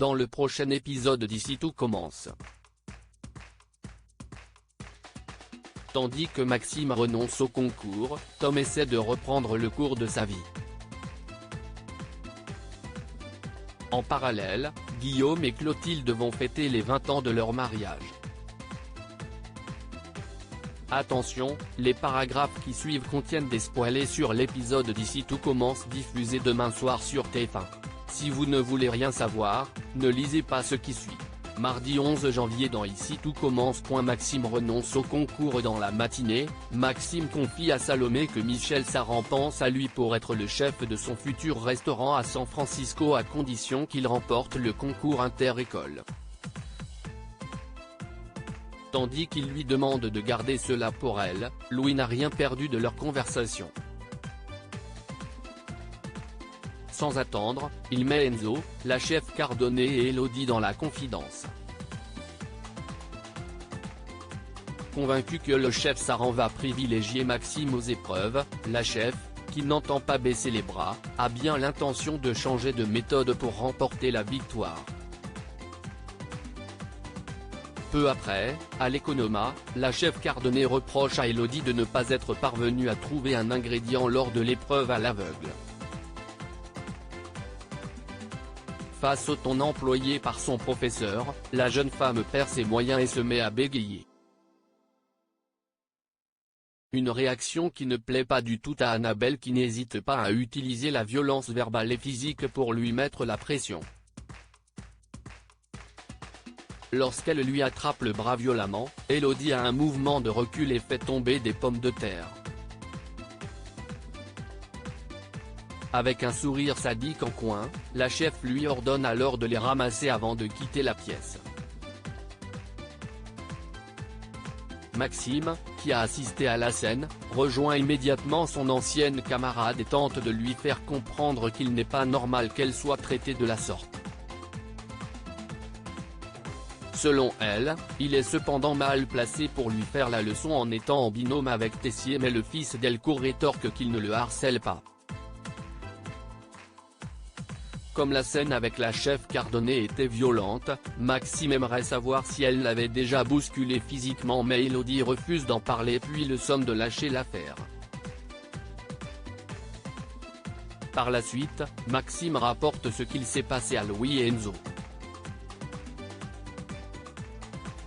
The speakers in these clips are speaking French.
dans le prochain épisode d'Ici tout commence. Tandis que Maxime renonce au concours, Tom essaie de reprendre le cours de sa vie. En parallèle, Guillaume et Clotilde vont fêter les 20 ans de leur mariage. Attention, les paragraphes qui suivent contiennent des spoilers sur l'épisode d'Ici tout commence diffusé demain soir sur TF1. Si vous ne voulez rien savoir, ne lisez pas ce qui suit. Mardi 11 janvier dans Ici tout commence. Maxime renonce au concours. Dans la matinée, Maxime confie à Salomé que Michel Saran pense à lui pour être le chef de son futur restaurant à San Francisco à condition qu'il remporte le concours inter-école. Tandis qu'il lui demande de garder cela pour elle, Louis n'a rien perdu de leur conversation. Sans attendre, il met Enzo, la chef Cardonnet et Elodie dans la confidence. Convaincu que le chef Saran va privilégier Maxime aux épreuves, la chef, qui n'entend pas baisser les bras, a bien l'intention de changer de méthode pour remporter la victoire. Peu après, à l'Economa, la chef Cardonnet reproche à Elodie de ne pas être parvenue à trouver un ingrédient lors de l'épreuve à l'aveugle. Face au ton employé par son professeur, la jeune femme perd ses moyens et se met à bégayer. Une réaction qui ne plaît pas du tout à Annabelle qui n'hésite pas à utiliser la violence verbale et physique pour lui mettre la pression. Lorsqu'elle lui attrape le bras violemment, Elodie a un mouvement de recul et fait tomber des pommes de terre. Avec un sourire sadique en coin, la chef lui ordonne alors de les ramasser avant de quitter la pièce. Maxime, qui a assisté à la scène, rejoint immédiatement son ancienne camarade et tente de lui faire comprendre qu'il n'est pas normal qu'elle soit traitée de la sorte. Selon elle, il est cependant mal placé pour lui faire la leçon en étant en binôme avec Tessier, mais le fils d'Elcourt rétorque qu'il ne le harcèle pas. Comme la scène avec la chef Cardonnet était violente, Maxime aimerait savoir si elle l'avait déjà bousculé physiquement, mais Elodie refuse d'en parler puis le somme de lâcher l'affaire. Par la suite, Maxime rapporte ce qu'il s'est passé à Louis et Enzo.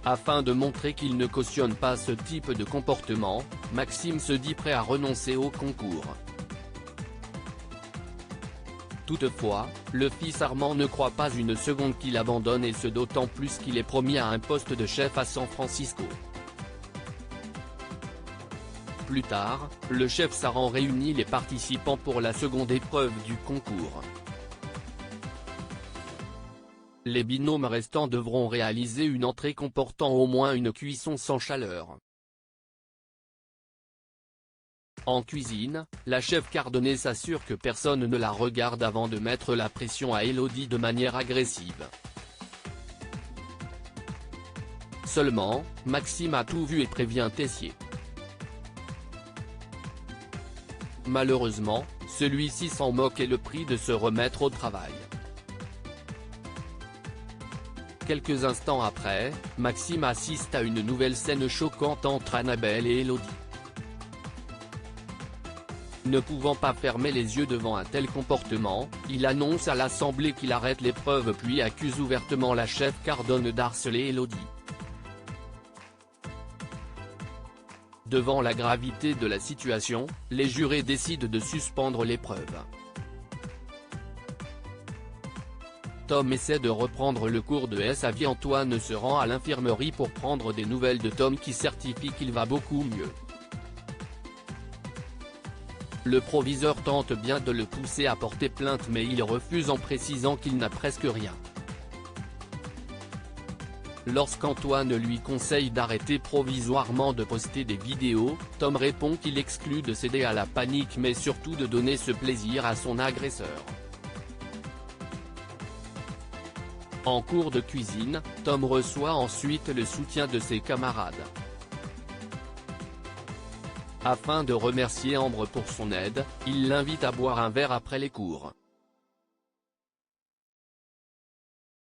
Afin de montrer qu'il ne cautionne pas ce type de comportement, Maxime se dit prêt à renoncer au concours. Toutefois, le fils Armand ne croit pas une seconde qu'il abandonne, et ce d'autant plus qu'il est promis à un poste de chef à San Francisco. Plus tard, le chef Saran réunit les participants pour la seconde épreuve du concours. Les binômes restants devront réaliser une entrée comportant au moins une cuisson sans chaleur. En cuisine, la chef Cardonnet s'assure que personne ne la regarde avant de mettre la pression à Elodie de manière agressive. Seulement, Maxime a tout vu et prévient Tessier. Malheureusement, celui-ci s'en moque et le prie de se remettre au travail. Quelques instants après, Maxime assiste à une nouvelle scène choquante entre Annabelle et Elodie. Ne pouvant pas fermer les yeux devant un tel comportement, il annonce à l'Assemblée qu'il arrête l'épreuve puis accuse ouvertement la chef Cardonnet d'harceler Elodie. Devant la gravité de la situation, les jurés décident de suspendre l'épreuve. Tom essaie de reprendre le cours de sa vie. Antoine se rend à l'infirmerie pour prendre des nouvelles de Tom qui certifie qu'il va beaucoup mieux. Le proviseur tente bien de le pousser à porter plainte mais il refuse en précisant qu'il n'a presque rien. Lorsqu'Antoine lui conseille d'arrêter provisoirement de poster des vidéos, Tom répond qu'il exclut de céder à la panique mais surtout de donner ce plaisir à son agresseur. En cours de cuisine, Tom reçoit ensuite le soutien de ses camarades. Afin de remercier Ambre pour son aide, il l'invite à boire un verre après les cours.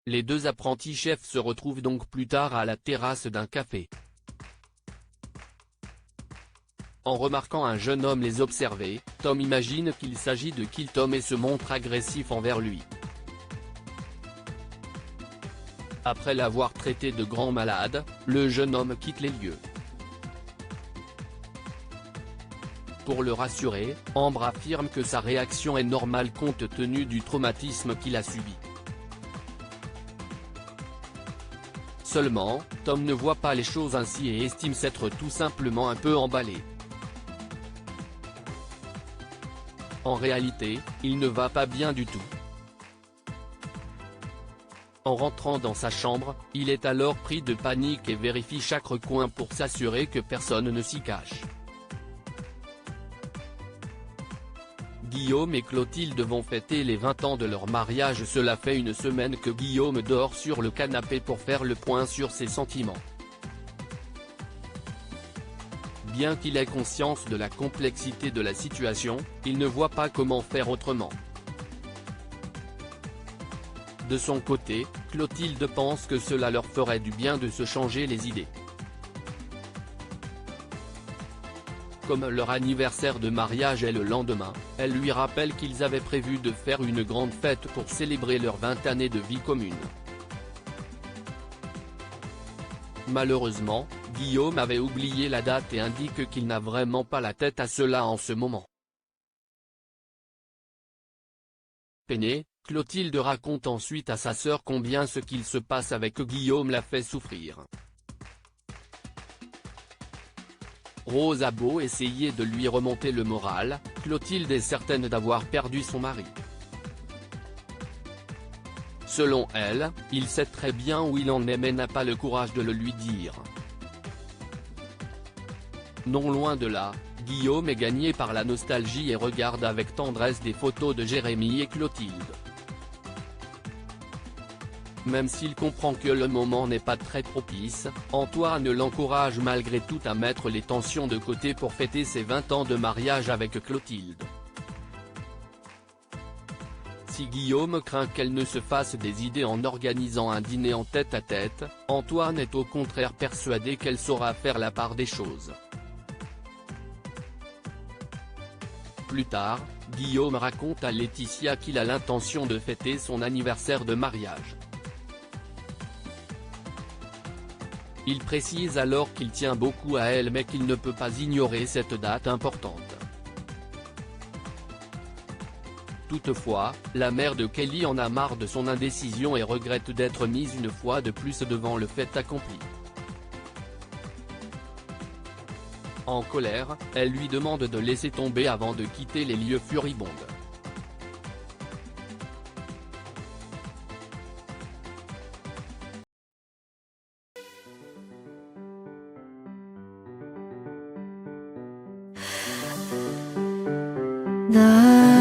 Les deux apprentis chefs se retrouvent donc plus tard à la terrasse d'un café. En remarquant un jeune homme les observer, Tom imagine qu'il s'agit de Kill Tom et se montre agressif envers lui. Après l'avoir traité de grand malade, le jeune homme quitte les lieux. Pour le rassurer, Ambre affirme que sa réaction est normale compte tenu du traumatisme qu'il a subi. Seulement, Tom ne voit pas les choses ainsi et estime s'être tout simplement un peu emballé. En réalité, il ne va pas bien du tout. En rentrant dans sa chambre, il est alors pris de panique et vérifie chaque recoin pour s'assurer que personne ne s'y cache. Guillaume et Clotilde vont fêter les 20 ans de leur mariage. Cela fait une semaine que Guillaume dort sur le canapé pour faire le point sur ses sentiments. Bien qu'il ait conscience de la complexité de la situation, il ne voit pas comment faire autrement. De son côté, Clotilde pense que cela leur ferait du bien de se changer les idées. Comme leur anniversaire de mariage est le lendemain, elle lui rappelle qu'ils avaient prévu de faire une grande fête pour célébrer leurs 20 années de vie commune. Malheureusement, Guillaume avait oublié la date et indique qu'il n'a vraiment pas la tête à cela en ce moment. Peinée, Clotilde raconte ensuite à sa sœur combien ce qu'il se passe avec Guillaume la fait souffrir. Rose a beau essayer de lui remonter le moral, Clotilde est certaine d'avoir perdu son mari. Selon elle, il sait très bien où il en est mais n'a pas le courage de le lui dire. Non loin de là, Guillaume est gagné par la nostalgie et regarde avec tendresse des photos de Jérémy et Clotilde. Même s'il comprend que le moment n'est pas très propice, Antoine l'encourage malgré tout à mettre les tensions de côté pour fêter ses 20 ans de mariage avec Clotilde. Si Guillaume craint qu'elle ne se fasse des idées en organisant un dîner en tête-à-tête, Antoine est au contraire persuadé qu'elle saura faire la part des choses. Plus tard, Guillaume raconte à Laetitia qu'il a l'intention de fêter son anniversaire de mariage. Il précise alors qu'il tient beaucoup à elle mais qu'il ne peut pas ignorer cette date importante. Toutefois, la mère de Kelly en a marre de son indécision et regrette d'être mise une fois de plus devant le fait accompli. En colère, elle lui demande de laisser tomber avant de quitter les lieux furibondes. 나